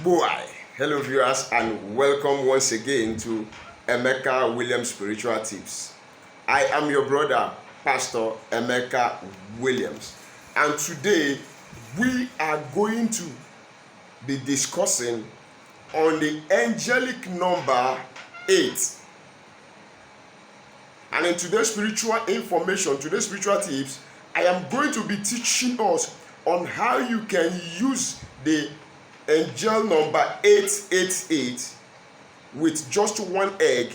Boy, hello viewers and welcome once again to Emeka Williams Spiritual Tips. I am your brother, Pastor Emeka Williams, and today we are going to be discussing on the angelic number 8. And in today's spiritual information, today's spiritual tips, I am going to be teaching us on how you can use the angel number 888 with just one egg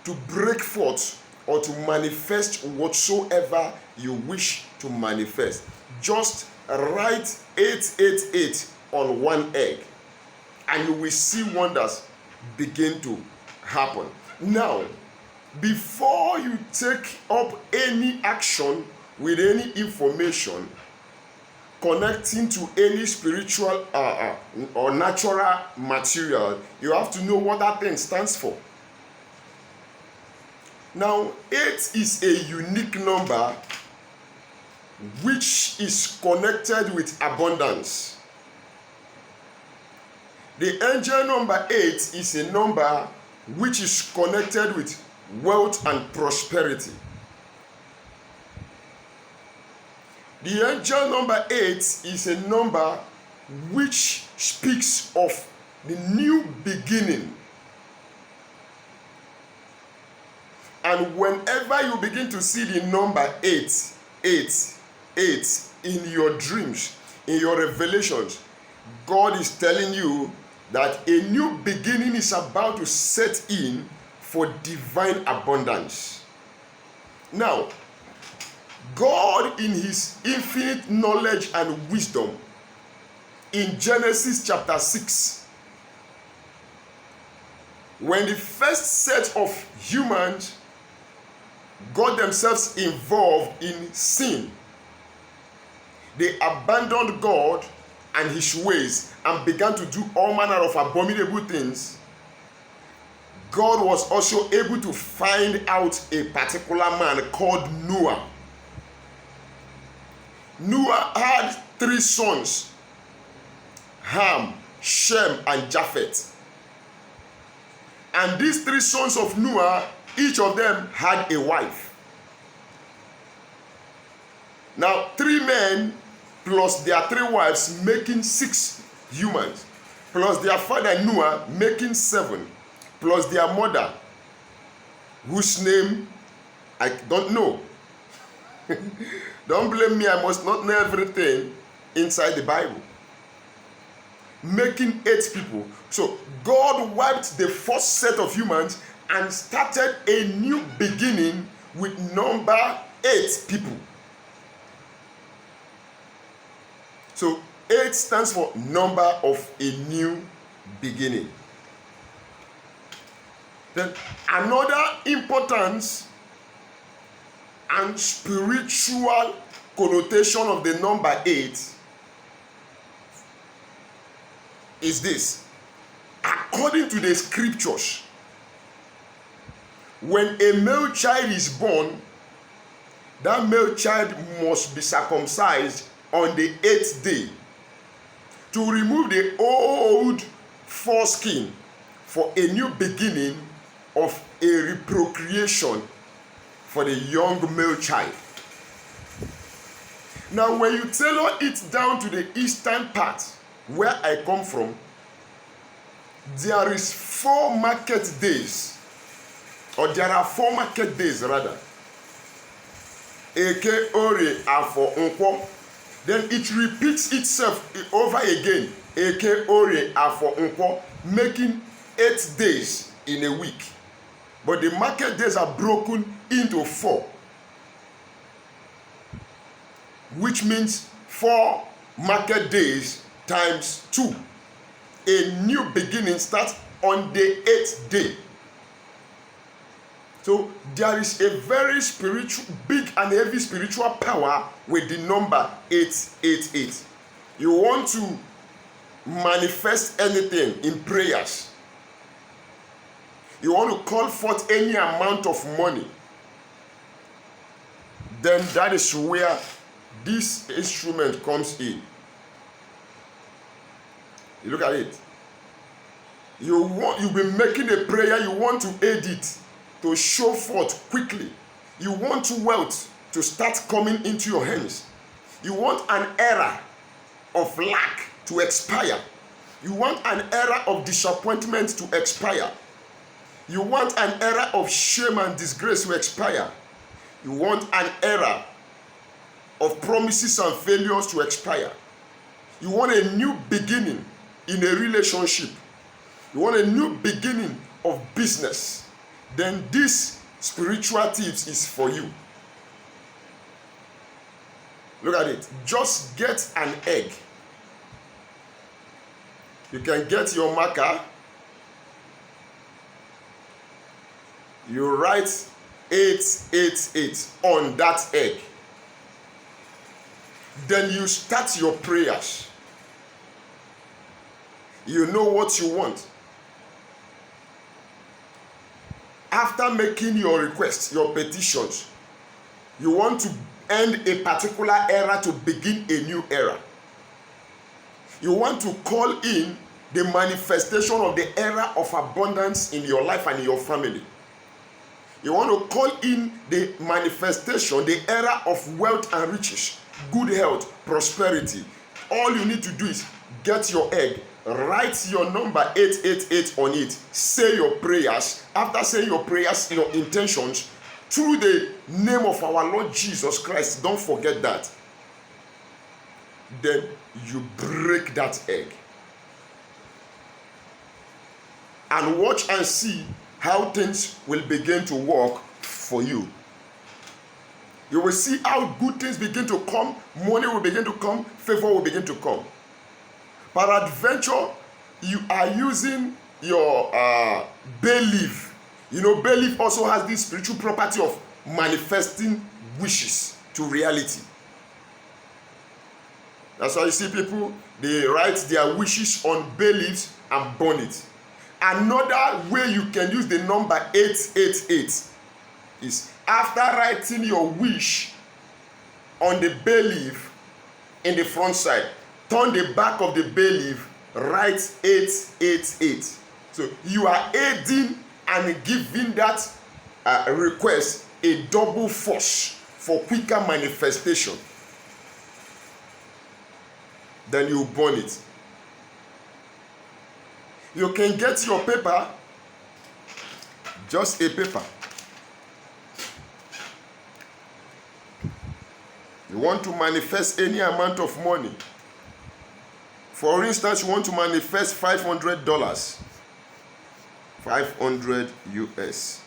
to break forth or to manifest whatsoever you wish to manifest. Just write 888 on one egg and you will see wonders begin to happen. Now, before you take up any action with any information connecting to any spiritual or natural material, you have to know what that thing stands for. Now, 8 is a unique number which is connected with abundance. The angel number 8 is a number which is connected with wealth and prosperity. The angel number 8 is a number which speaks of the new beginning. And whenever you begin to see the number 8, 8, 8 in your dreams, in your revelations, God is telling you that a new beginning is about to set in for divine abundance. Now, God, in his infinite knowledge and wisdom, in Genesis chapter 6, when the first set of humans got themselves involved in sin, they abandoned God and his ways and began to do all manner of abominable things. God was also able to find out a particular man called Noah. Noah had 3 sons, Ham, Shem, and Japheth. And these 3 sons of Noah, each of them had a wife. Now, 3 men plus their 3 wives making 6 humans, plus their father Noah making 7, plus their mother, whose name I don't know. Don't blame me, I must not know everything inside the Bible. Making 8 people. So God wiped the first set of humans and started a new beginning with number 8 people. So 8 stands for number of a new beginning. Then another importance and spiritual connotation of the number 8 is this. According to the scriptures, when a male child is born, that male child must be circumcised on the 8th day to remove the old foreskin for a new beginning of a reprocreation for the young male child. Now, when you tailor it down to the eastern part where I come from, there is 4 market days, or there are 4 market days rather. Eke, Ore, Afo, Nkwo. Then it repeats itself over again. Eke, Ore, Afo, Nkwo, making 8 days in a week. But the market days are broken into 4, which means 4 market days times 2. A new beginning starts on the 8th day. So there is a very spiritual, big and heavy spiritual power with the number 888. You want to manifest anything in prayers, you want to call forth any amount of money, then that is where this instrument comes in. You look at it. You've been making a prayer, you want to aid it to show forth quickly. You want wealth to start coming into your hands. You want an era of lack to expire. You want an era of disappointment to expire. You want an era of shame and disgrace to expire. You want an era of promises and failures to expire. You want a new beginning in a relationship. You want a new beginning of business. Then this spiritual tips is for you. Look at it. Just get an egg. You can get your marker. You write 888 on that egg. Then you start your prayers. You know what you want. After making your requests, your petitions, you want to end a particular era to begin a new era. You want to call in the manifestation of the era of abundance in your life and in your family. You want to call in the manifestation, the era of wealth and riches, good health, prosperity. All you need to do is get your egg, write your number 888 on it, say your prayers. After saying your prayers, your intentions, through the name of our Lord Jesus Christ, don't forget that. Then you break that egg. And watch and see how things will begin to work for you. You will see how good things begin to come, money will begin to come, favor will begin to come. Peradventure, you are using your bay leaf. You know, bay leaf also has this spiritual property of manifesting wishes to reality. That's why you see people, they write their wishes on bay leaves and burn it. Another way you can use the number 888 is after writing your wish on the bay leaf in the front side, turn the back of the bay leaf, write 888. So you are aiding and giving that request a double force for quicker manifestation. Then you burn it. You can get your paper, just a paper. You want to manifest any amount of money. For instance, you want to manifest $500. 500 USD.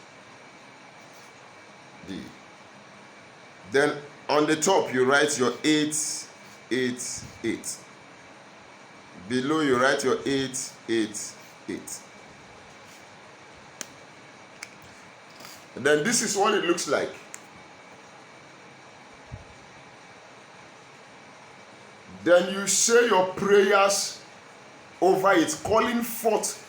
Then on the top you write your 888. Below you write your 888. And then this is what it looks like. Then you say your prayers over it, calling forth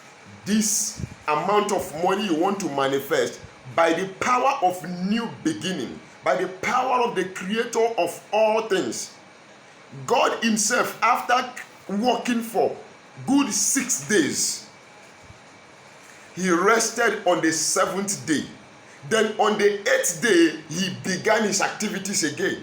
this amount of money you want to manifest by the power of new beginning, by the power of the creator of all things. God himself, after working for good 6 days, he rested on the 7th day. Then on the 8th day, he began his activities again.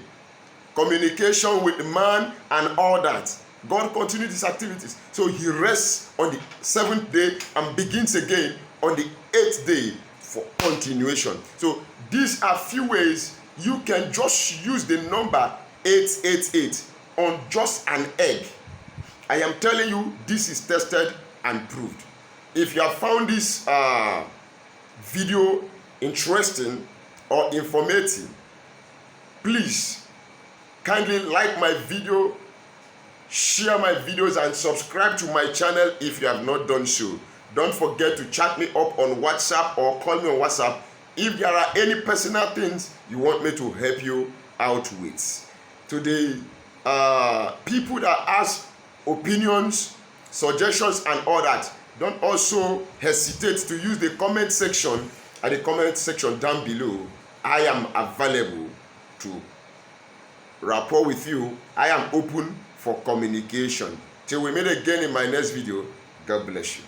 Communication with man and all that. God continued his activities. So he rests on the 7th day and begins again on the 8th day for continuation. So these are few ways you can just use the number 888 on just an egg. I am telling you, this is tested and proved. If you have found this video interesting or informative, please kindly like my video, share my videos, and subscribe to my channel if you have not done so. Don't forget to chat me up on WhatsApp or call me on WhatsApp if there are any personal things you want me to help you out with. To the people that ask opinions, suggestions, and all that, don't also hesitate to use the comment section at the comment section down below. I am available to rapport with you. I am open for communication. Till we meet again in my next video, God bless you.